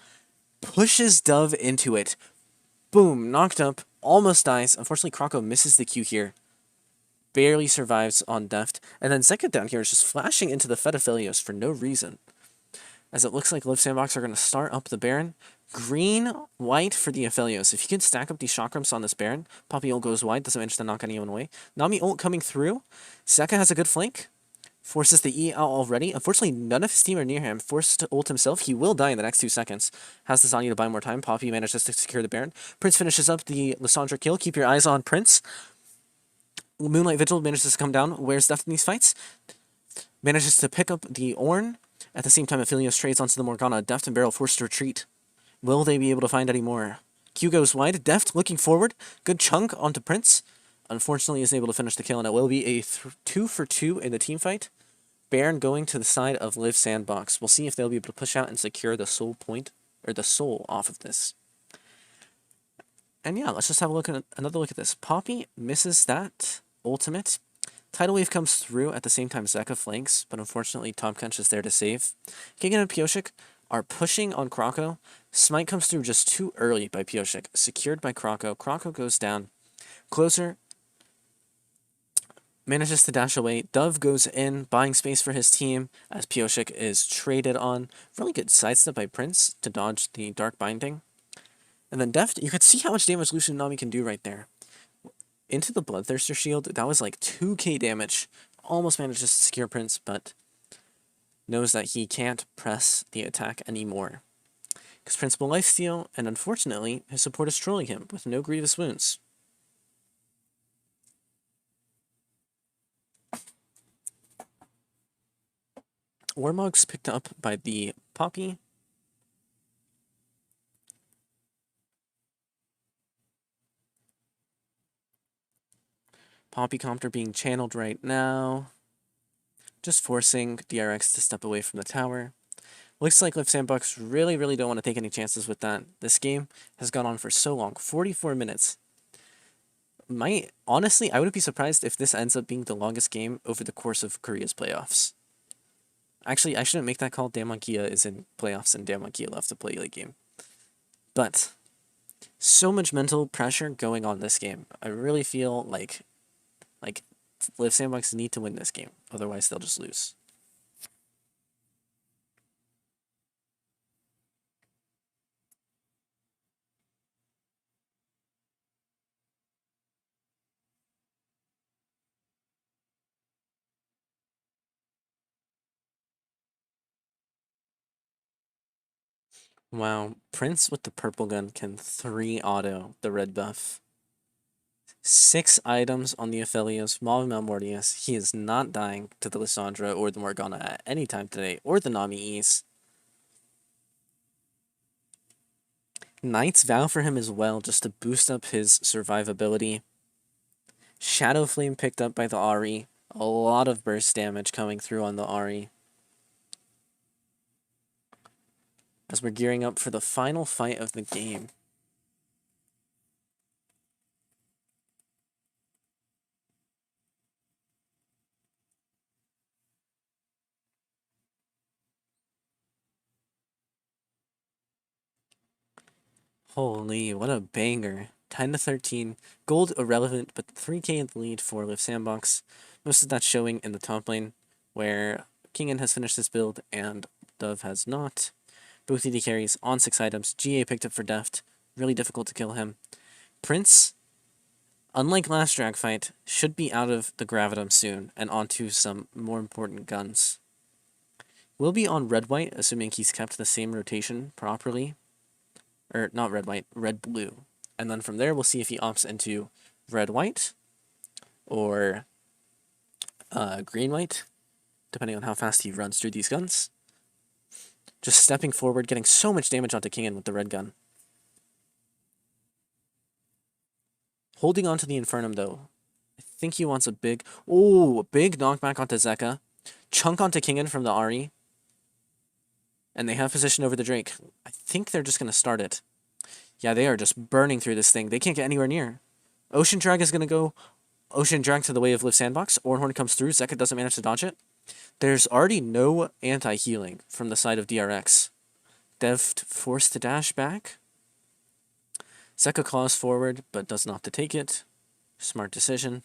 Speaker 1: pushes Dove into it. Boom, knocked up, almost dies. Unfortunately, Kroko misses the Q here. Barely survives on Deft. And then Zeka down here is just flashing into the Fed Aphelios for no reason. As it looks like Live Sandbox are going to start up the Baron. Green, white for the Aphelios. If you can stack up these Chakrams on this Baron, Poppy ult goes wide, doesn't manage to knock anyone away. Nami ult coming through. Zeka has a good flank. Forces the E out already. Unfortunately, none of his team are near him. Forced to ult himself. He will die in the next 2 seconds. Has the Zanya to buy more time. Poppy manages to secure the Baron. Prince finishes up the Lissandra kill. Keep your eyes on Prince. Moonlight Vigil manages to come down. Where's Deft in these fights? Manages to pick up the Ornn. At the same time, Aphelios trades onto the Morgana. Deft and Beryl forced to retreat. Will they be able to find any more? Q goes wide. Deft looking forward. Good chunk onto Prince. Unfortunately, isn't able to finish the kill, and it will be a 2 for 2 in the team fight. Baron going to the side of Live Sandbox. We'll see if they'll be able to push out and secure the soul point, or the soul off of this. And yeah, let's just have a look at another look at this. Poppy misses that ultimate. Tidal Wave comes through at the same time Zeka flanks, but unfortunately Tom Kench is there to save. Kigan and Pioshik are pushing on Kroko. Smite comes through just too early by Pioshik, secured by Kroko. Kroko goes down. Closer manages to dash away. Dove goes in, buying space for his team as Pioshik is traded on. Really good sidestep by Prince to dodge the Dark Binding. And then Deft, you could see how much damage Lucian Nami can do right there. Into the Bloodthirster shield, that was like 2k damage. Almost manages to secure Prince, but knows that he can't press the attack anymore. Because Prince will lifesteal, and unfortunately, his support is trolling him with no grievous wounds. Warmog's picked up by the Poppy. Poppy Compter being channeled right now. Just forcing DRX to step away from the tower. Looks like Liv Sandbox really don't want to take any chances with that. This game has gone on for so long, 44 minutes. Honestly, I wouldn't be surprised if this ends up being the longest game over the course of Korea's playoffs. Actually, I shouldn't make that call. Daemonkia is in playoffs and Daemonkia will have to play late game. But so much mental pressure going on this game. I really feel like Liv Sandbox need to win this game. Otherwise, they'll just lose. Wow, Prince with the purple gun can 3 auto the red buff. 6 items on the Aphelios, Maw Malmortius. He is not dying to the Lissandra or the Morgana at any time today, or the Nami Ease. Knight's Vow for him as well, just to boost up his survivability. Shadow Flame picked up by the Ahri. A lot of burst damage coming through on the Ahri. As we're gearing up for the final fight of the game. Holy, what a banger. 10 to 13. Gold irrelevant, but 3k in the lead for Liv Sandbox. Most of that showing in the top lane, where Kingen has finished his build and Dove has not. Both ED carries on 6 items. GA picked up for Deft. Really difficult to kill him. Prince, unlike last drag fight, should be out of the Gravitum soon and onto some more important guns. Will be on red-white, assuming he's kept the same rotation properly. Or not red-white, red-blue. And then from there, we'll see if he opts into red-white or green-white, depending on how fast he runs through these guns. Just stepping forward, getting so much damage onto Kingen with the red gun. Holding on to the Infernum, though. I think he wants a big... Oh, a big knockback onto Zeka. Chunk onto Kingen from the Ahri. And they have position over the Drake. I think they're just going to start it. Yeah, they are just burning through this thing. They can't get anywhere near. Ocean Drag is going to go Ocean Drag to the way of Liv Sandbox. Ornhorn comes through. Zeka doesn't manage to dodge it. There's already no anti-healing from the side of DRX. Deft forced to dash back. Zeka claws forward, but does not to take it. Smart decision.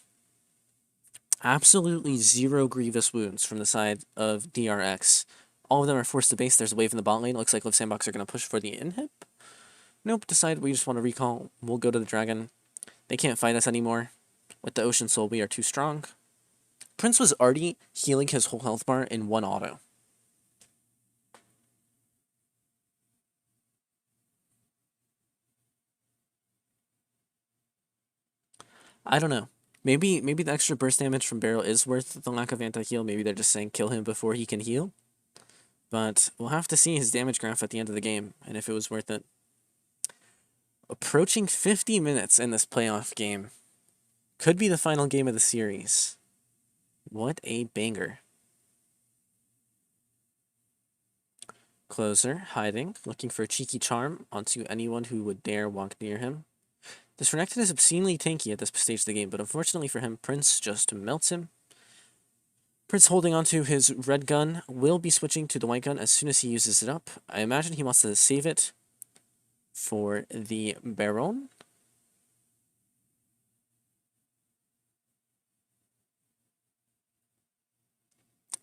Speaker 1: Absolutely 0 grievous wounds from the side of DRX. All of them are forced to base. There's a wave in the bot lane. Looks like Liv Sandbox are going to push for the inhib. Nope, decide we just want to recall. We'll go to the dragon. They can't fight us anymore. With the Ocean Soul, we are too strong. Prince was already healing his whole health bar in 1 auto. I don't know. Maybe the extra burst damage from Barrel is worth the lack of anti-heal. Maybe they're just saying kill him before he can heal. But we'll have to see his damage graph at the end of the game, and if it was worth it. Approaching 50 minutes in this playoff game. Could be the final game of the series. What a banger. Closer, hiding, looking for a cheeky charm onto anyone who would dare walk near him. This Renekton is obscenely tanky at this stage of the game, but unfortunately for him, Prince just melts him. Prince holding onto his red gun will be switching to the white gun as soon as he uses it up. I imagine he wants to save it for the Baron.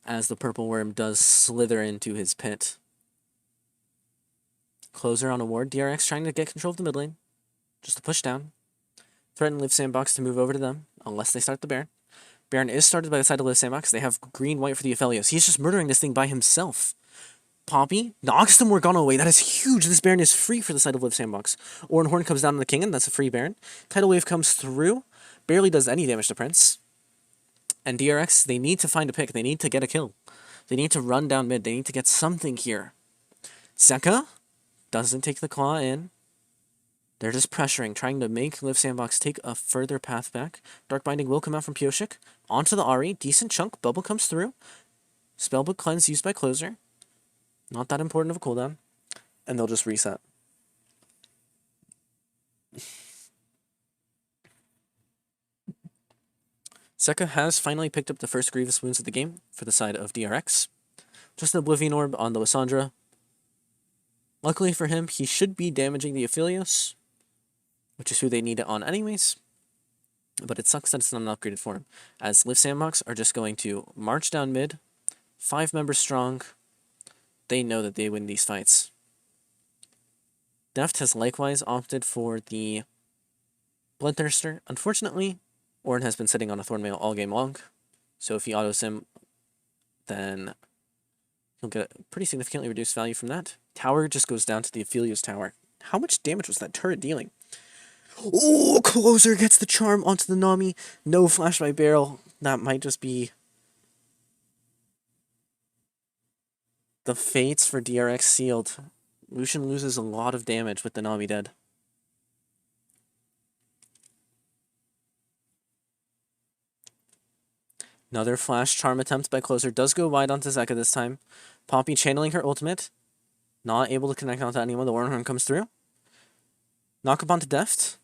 Speaker 1: As the purple worm does slither into his pit. Closer on a ward. DRX trying to get control of the mid lane. Just to push down. Threaten Live Sandbox to move over to them, unless they start the Baron. Baron is started by the side of Live Sandbox. They have green-white for the Aphelios. He's just murdering this thing by himself. Poppy knocks the Morgana away. That is huge. This Baron is free for the side of Live Sandbox. Orin Horn comes down on the King, and that's a free Baron. Tidal Wave comes through. Barely does any damage to Prince. And DRX, they need to find a pick. They need to get a kill. They need to run down mid. They need to get something here. Zeka doesn't take the claw in. They're just pressuring, trying to make Live Sandbox take a further path back. Dark Binding will come out from Pioshik. Onto the Ahri. Decent chunk. Bubble comes through. Spellbook Cleanse used by Closer. Not that important of a cooldown. And they'll just reset. Zeka has finally picked up the first Grievous Wounds of the game for the side of DRX. Just an Oblivion Orb on the Lissandra. Luckily for him, he should be damaging the Aphelios, which is who they need it on anyways. But it sucks that it's not an upgraded form, as Live Sandbox are just going to march down mid, 5 members strong. They know that they win these fights. Deft has likewise opted for the Bloodthirster. Unfortunately, Orin has been sitting on a Thornmail all game long, so if he auto-sim, then he'll get a pretty significantly reduced value from that. Tower just goes down to the Aphelios tower. How much damage was that turret dealing? Oh, Closer gets the charm onto the Nami. No flash by barrel. That might just be the fates for DRX sealed. Lucian loses a lot of damage with the Nami dead. Another flash charm attempt by Closer does go wide onto Zeka this time. Poppy channeling her ultimate. Not able to connect onto anyone. The Warhorn comes through. Knock up onto Deft.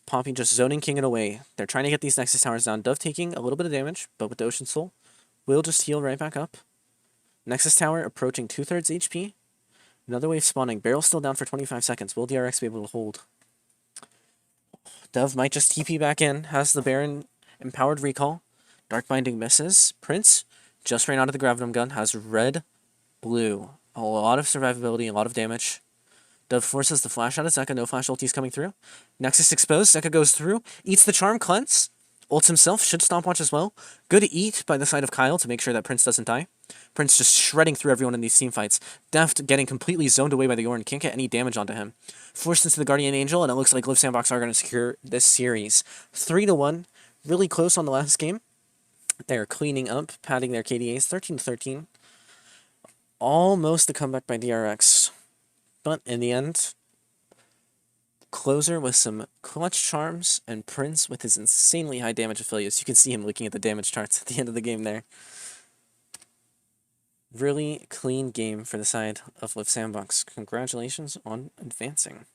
Speaker 1: Poppy just zoning King it away. They're trying to get these Nexus towers down. Dove taking a little bit of damage, but with the Ocean Soul, will just heal right back up. Nexus tower approaching 2/3 HP. Another wave spawning. Barrel still down for 25 seconds. Will DRX be able to hold? Dove might just TP back in. Has the Baron empowered recall. Dark Binding misses. Prince just ran out of the Gravitum gun. Has red, blue. A lot of survivability, a lot of damage. Dove forces the flash out of Zeka. No flash ultis coming through. Nexus exposed. Zeka goes through. Eats the charm. Cleanse. Ults himself. Should stopwatch as well. Good eat by the side of Kyle to make sure that Prince doesn't die. Prince just shredding through everyone in these team fights. Deft getting completely zoned away by the Orin. Can't get any damage onto him. Forced into the Guardian Angel, and it looks like Live Sandbox are going to secure this series. 3-1. Really close on the last game. They're cleaning up, padding their KDAs. 13-13. Almost a comeback by DRX. But in the end, Closer with some clutch charms, and Prince with his insanely high damage affiliates. You can see him looking at the damage charts at the end of the game there. Really clean game for the side of Live Sandbox. Congratulations on advancing.